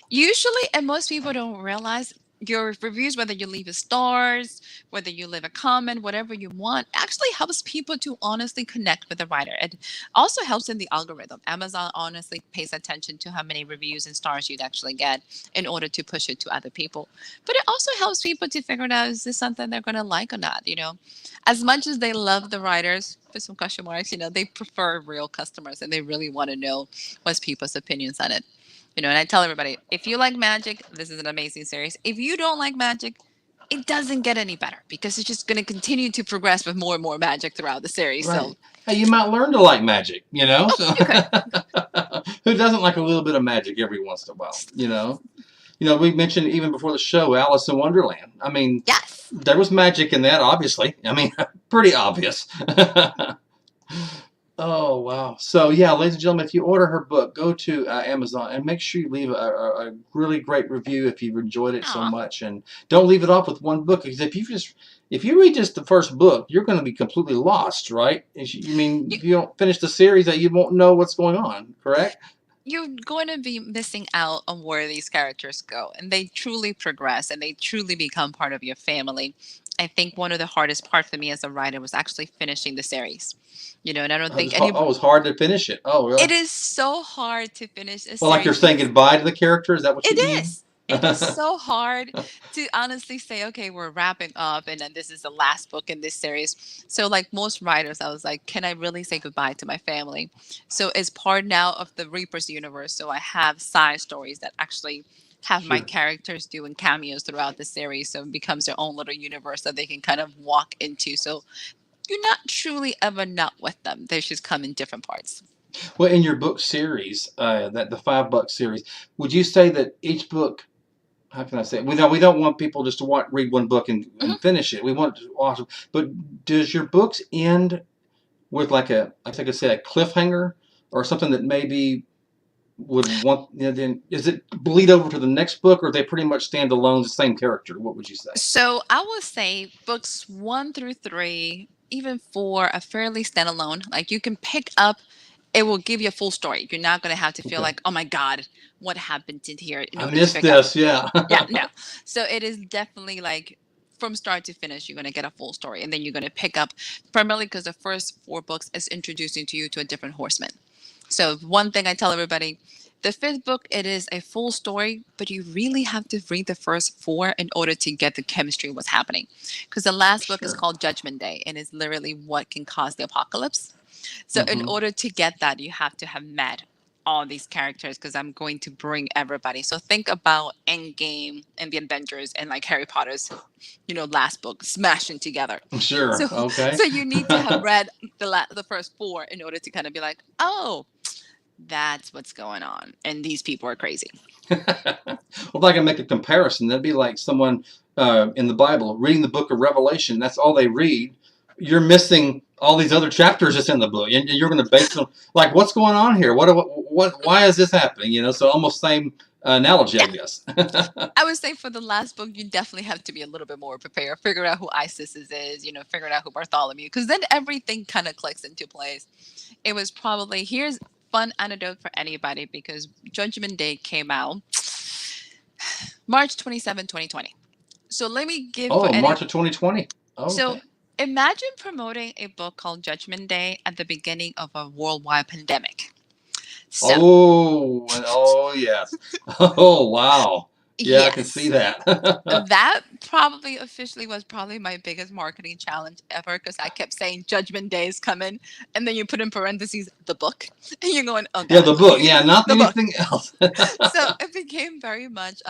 Usually, and most people don't realize your reviews, whether you leave a stars, whether you leave a comment, whatever you want, actually helps people to honestly connect with the writer. It also helps in the algorithm. Amazon honestly pays attention to how many reviews and stars you'd actually get in order to push it to other people. But it also helps people to figure out, is this something they're going to like or not? As much as they love the writers, with some question marks, they prefer real customers and they really want to know what's people's opinions on it. And I tell everybody, if you like magic, this is an amazing series. If you don't like magic, it doesn't get any better because it's just going to continue to progress with more and more magic throughout the series. So, Right. Hey, you might learn to like magic, So you could. who doesn't like a little bit of magic every once in a while, We mentioned even before the show, Alice in Wonderland. I mean, Yes. there was magic in that, obviously. I mean, pretty obvious. Oh, wow. So, yeah, ladies and gentlemen, if you order her book, go to Amazon and make sure you leave a really great review if you've enjoyed it so Aw. much. And don't leave it off with one book, because if you read just the first book, you're going to be completely lost, right? You, If you don't finish the series, that you won't know what's going on, correct? you're going to be missing out on where these characters go, and they truly progress and they truly become part of your family. I think one of the hardest parts for me as a writer was actually finishing the series. And I don't think any. It was hard to finish it. Oh, really? It is so hard to finish a Well, like you're series saying because goodbye to the character? Is that what it you mean? is. It is so hard to honestly say, okay, we're wrapping up, and then this is the last book in this series. So, like most writers, I was like, can I really say goodbye to my family? So, it's part now of the Reaper's universe. So, I have side stories that actually have my Sure. characters doing cameos throughout the series. So, it becomes their own little universe that they can kind of walk into. So, you're not truly ever not with them. They just come in different parts. Well, in your book series, that the 5 book series, would you say that each book, how can I say it? We don't want people just to read one book Mhm. and finish it. We want to awesome. But does your books end with like I think I said, a cliffhanger or something that maybe would want, then is it bleed over to the next book, or they pretty much stand alone, the same character? What would you say? So I would say books 1 through 3, even 4, are fairly standalone. Like you can pick up, it will give you a full story. You're not going to have to feel Okay. like, oh my God, what happened in here in I order to missed pick up. this. Yeah. Yeah, no. So it is definitely like from start to finish, you're going to get a full story. And then you're going to pick up primarily because the first 4 books is introducing to you to a different horseman. So one thing I tell everybody, the 5th book, it is a full story, but you really have to read the first 4 in order to get the chemistry of what's happening. Because the last book is Sure. called Judgment Day and is literally what can cause the apocalypse. So in Hmm. order to get that, you have to have met all these characters because I'm going to bring everybody. So think about Endgame and the Avengers and like Harry Potter's, last book smashing together. Sure. So Okay. so you need to have read the first 4 in order to kind of be like, oh, that's what's going on. And these people are crazy. Well, if I can make a comparison, that'd be like someone in the Bible reading the book of Revelation. That's all they read. You're missing all these other chapters that's in the book, and you're going to base them like, what's going on here? Why is this happening? So almost same analogy, I Yeah. guess. I would say for the last book, you definitely have to be a little bit more prepared. Figure out who Isis is, figuring out who Bartholomew, because then everything kind of clicks into place. It was probably, here's fun anecdote for anybody because Judgment Day came out March 27, 2020. So let me give for Oh, any. March of 2020. So Okay. imagine promoting a book called Judgment Day at the beginning of a worldwide pandemic. So, Oh, yes. Oh, wow. Yeah, I can see yes. that. That probably officially was probably my biggest marketing challenge ever because I kept saying Judgment Day is coming, and then you put in parentheses the book, and you're going, oh Yeah, God, the book. Yeah, not the book. anything else. So it became very much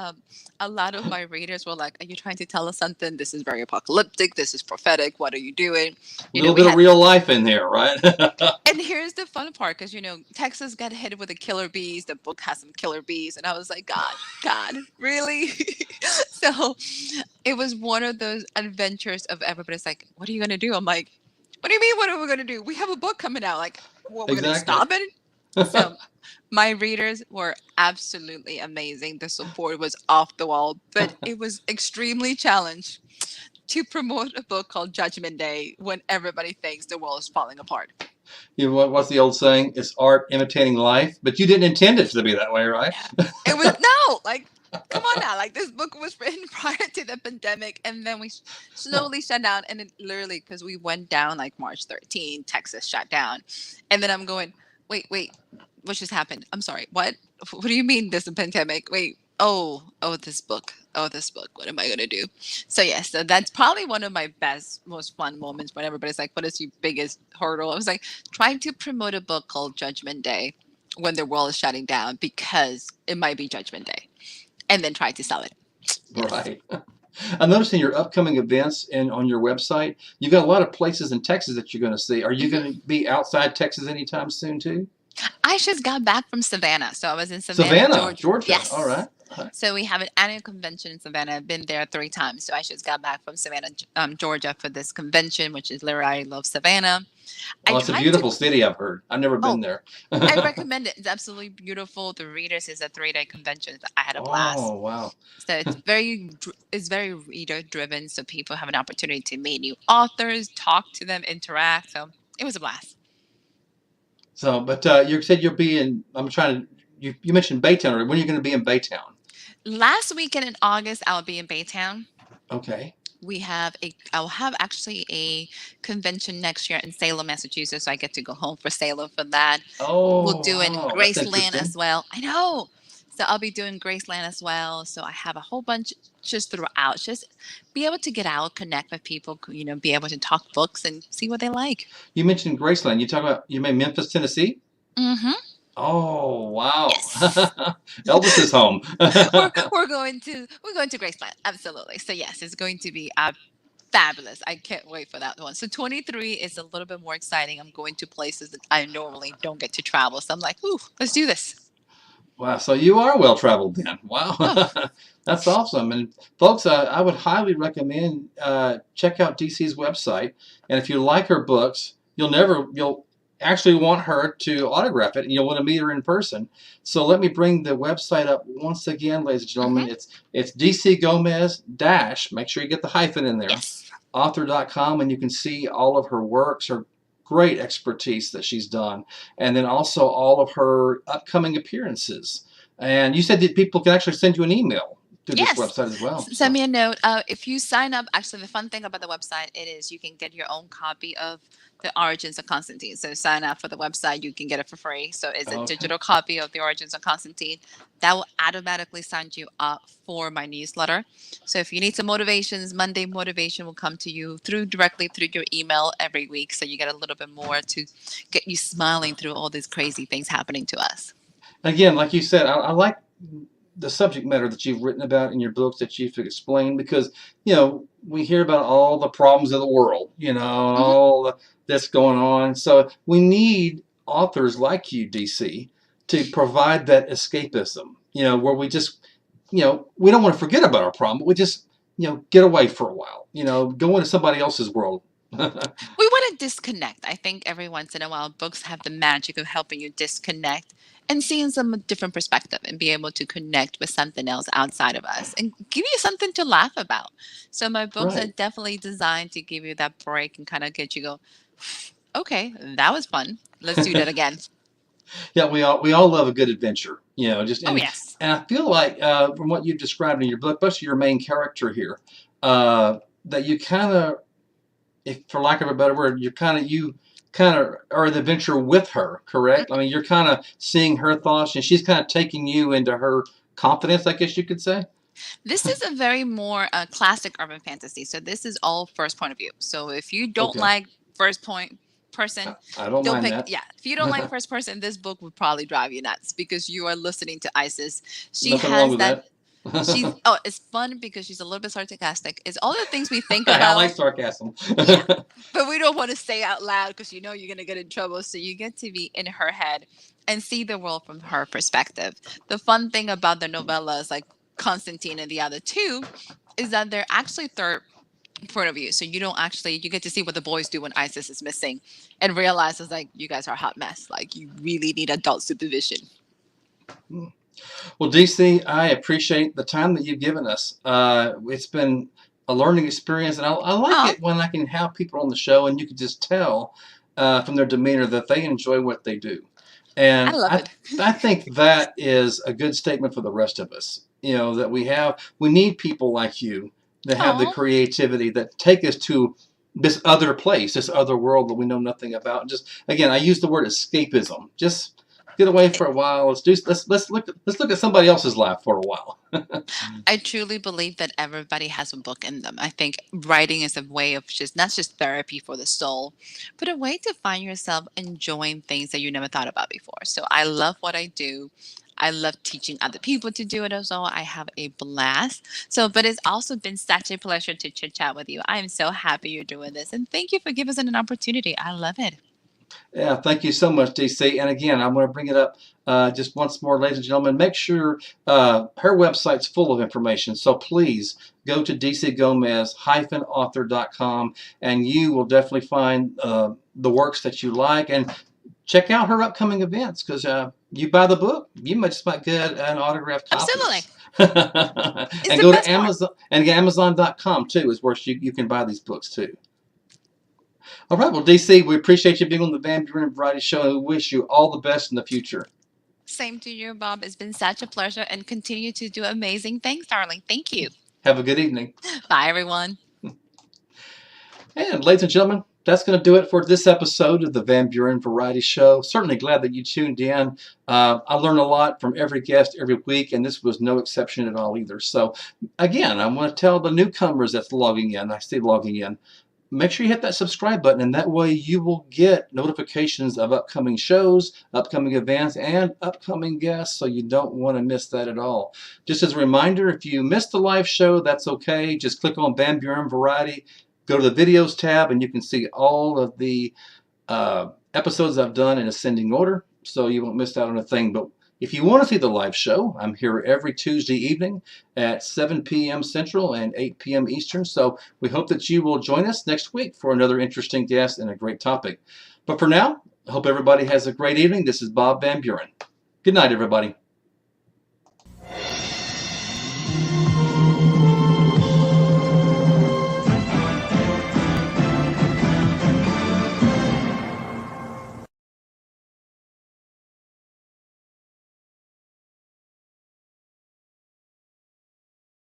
a lot of my readers were like, are you trying to tell us something? This is very apocalyptic. This is prophetic. What are you doing? A little We bit of had. real life in there, right? And here's the fun part, because Texas got hit with the killer bees. The book has some killer bees, and I was like, God, really? So it was one of those adventures of everybody's like, what are you gonna do? I'm like, what do you mean? What are we gonna do? We have a book coming out. Like, what, we're gonna Exactly. stop it? So my readers were absolutely amazing. The support was off the wall, but it was extremely challenged to promote a book called Judgment Day when everybody thinks the world is falling apart. What's the old saying? It's art imitating life, but you didn't intend it to be that way, right? It was no, like, come on now. Like, this book was written prior to the pandemic, and then we slowly shut down. And it literally, because we went down like March 13, Texas shut down. And then I'm going, wait, what just happened? I'm sorry, what? What do you mean this is a pandemic? Wait, this book. Oh, this book. What am I going to do? So, yes, so that's probably one of my best, most fun moments when everybody's like, what is your biggest hurdle? I was like, trying to promote a book called Judgment Day when the world is shutting down because it might be Judgment Day, and then try to sell it. Yes. Right. I noticed in your upcoming events and on your website, you've got a lot of places in Texas that you're going to see. Are you Mhm. going to be outside Texas anytime soon, too? I just got back from Savannah, so I was in Savannah, Savannah, Georgia. Georgia. All Yes. right. So we have an annual convention in Savannah. I've been there 3 times. So I just got back from Savannah, Georgia for this convention, which is literally I love Savannah. I Well, it's a tried to. beautiful city, I've heard. I've never been Oh, there. I recommend it. It's absolutely beautiful. The Readers is a 3-day convention. I had a blast. Oh, wow. So it's very reader driven. So people have an opportunity to meet new authors, talk to them, interact. So it was a blast. So, but you said you'll be in, I'm trying to, you mentioned Baytown. When are you going to be in Baytown? Last weekend in August, I'll be in Baytown. Okay. I'll have actually a convention next year in Salem, Massachusetts. So I get to go home for Salem for that. We'll Oh, do in wow. That's Graceland interesting. as well. I know. So I'll be doing Graceland as well. So I have a whole bunch just throughout. Just be able to get out, connect with people, be able to talk books and see what they like. You mentioned Graceland. You talk about, you made Memphis, Tennessee? Mm-hmm. Oh, wow. Yes. Elvis's home. we're going to Graceland. Absolutely. So yes, it's going to be fabulous. I can't wait for that one. So 23 is a little bit more exciting. I'm going to places that I normally don't get to travel. So I'm like, ooh, let's do this. Wow, so you are well traveled then. Wow, Oh, that's awesome. And folks, I would highly recommend check out DC's website. And if you like her books, you'll actually want her to autograph it, and you'll want to meet her in person. So let me bring the website up once again, ladies and mm-hmm. gentlemen. It's DC Gomez dash. Make sure you get the hyphen in there. Yes. Author.com, and you can see all of her works, her great expertise that she's done, and then also all of her upcoming appearances. And you said that people can actually send you an email through this Yes. website as well. Send me a note. If you sign up, actually, the fun thing about the website it is you can get your own copy of the Origins of Constantine. So sign up for the website, you can get it for free. So it's a Okay. digital copy of the Origins of Constantine that will automatically sign you up for my newsletter. So if you need some motivations, Monday motivation will come to you directly through your email every week. So you get a little bit more to get you smiling through all these crazy things happening to us. Again, like you said, I like the subject matter that you've written about in your books that you've explained, because we hear about all the problems of the world, Mm-hmm. all that's going on. So we need authors like you, DC, to provide that escapism, where we just, we don't want to forget about our problem, but we just, get away for a while, go into somebody else's world. We want to disconnect. I think every once in a while, books have the magic of helping you disconnect and seeing some different perspective and be able to connect with something else outside of us and give you something to laugh about. So my books are Right. definitely designed to give you that break and kind of get you go, okay, that was fun. Let's do that again. Yeah, we all love a good adventure, just Oh and yes. and I feel like from what you've described in your book, especially your main character here, that you kind of, if for lack of a better word, you kind of are the adventure with her, correct? I mean, you're kind of seeing her thoughts, and she's kind of taking you into her confidence, I guess you could say. This is a very more classic urban fantasy. So this is all first point of view. So if you don't Okay, like first point person, I don't don't mind pick. that. Yeah, if you don't like first person, this book would probably drive you nuts because you are listening to Isis. She Nothing wrong has with that. that. It's fun because she's a little bit sarcastic. It's all the things we think I like about. sarcasm. Yeah, but we don't want to say out loud because you're gonna get in trouble. So you get to be in her head and see the world from her perspective. The fun thing about the novellas, like Constantine and the other two, is that they're actually third point of view. So you get to see what the boys do when Isis is missing, and realize it's like you guys are a hot mess. Like you really need adult supervision. Well, DC, I appreciate the time that you've given us. It's been a learning experience, and I like Oh, it when I can have people on the show and you can just tell from their demeanor that they enjoy what they do. I And love I, it. I think that is a good statement for the rest of us. That we need people like you that have the Oh, creativity that take us to this other place, this other world that we know nothing about. Just again, I use the word escapism. Just get away for a while. Let's look at somebody else's life for a while. I truly believe that everybody has a book in them. I think writing is a way of just not just therapy for the soul, but a way to find yourself enjoying things that you never thought about before. So I love what I do. I love teaching other people to do it as well. I have a blast. So, but it's also been such a pleasure to chit chat with you. I am so happy you're doing this. And thank you for giving us an opportunity. I love it. Yeah, thank you so much, DC. And again, I'm going to bring it up just once more, ladies and gentlemen. Make sure her website's full of information. So please go to dcgomez-author.com and you will definitely find the works that you like. And check out her upcoming events because you buy the book, you just might get an autographed copy. Absolutely. And go to Amazon and Amazon.com too is where you can buy these books too. All right, well, DC, we appreciate you being on the Van Buren Variety Show, and we wish you all the best in the future. Same to you, Bob. It's been such a pleasure, and continue to do amazing things, darling. Thank you. Have a good evening. Bye, everyone. And ladies and gentlemen, that's going to do it for this episode of the Van Buren Variety Show. Certainly glad that you tuned in. I learn a lot from every guest every week, and this was no exception at all either. So, again, I want to tell the newcomers that's logging in, I see logging in, make sure you hit that subscribe button, and that way you will get notifications of upcoming shows, upcoming events, and upcoming guests, so you don't want to miss that at all. Just as a reminder, if you missed the live show, that's okay. Just click on Van Buren Variety, go to the videos tab, and you can see all of the episodes I've done in ascending order, so you won't miss out on a thing. But if you want to see the live show, I'm here every Tuesday evening at 7 p.m. Central and 8 p.m. Eastern. So we hope that you will join us next week for another interesting guest and a great topic. But for now, I hope everybody has a great evening. This is Bob Van Buren. Good night, everybody.